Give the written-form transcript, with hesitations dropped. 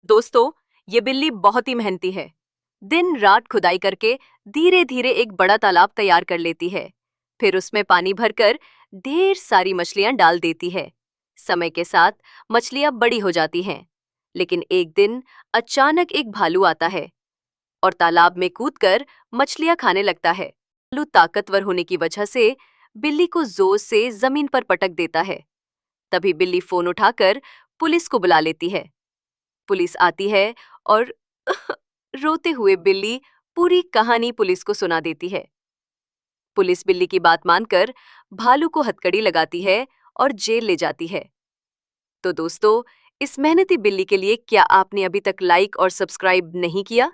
दोस्तों, ये बिल्ली बहुत ही मेहनती है। दिन रात खुदाई करके धीरे धीरे एक बड़ा तालाब तैयार कर लेती है। फिर उसमें पानी भरकर ढेर सारी मछलियां डाल देती है। समय के साथ मछलियां बड़ी हो जाती हैं। लेकिन एक दिन अचानक एक भालू आता है और तालाब में कूदकर मछलियां खाने लगता है। भालू ताकतवर होने की वजह से बिल्ली को जोर से जमीन पर पटक देता है। तभी बिल्ली फोन उठाकर पुलिस को बुला लेती है। पुलिस आती है और रोते हुए बिल्ली पूरी कहानी पुलिस को सुना देती है। पुलिस बिल्ली की बात मानकर भालू को हथकड़ी लगाती है और जेल ले जाती है। तो दोस्तों, इस मेहनती बिल्ली के लिए क्या आपने अभी तक लाइक और सब्सक्राइब नहीं किया?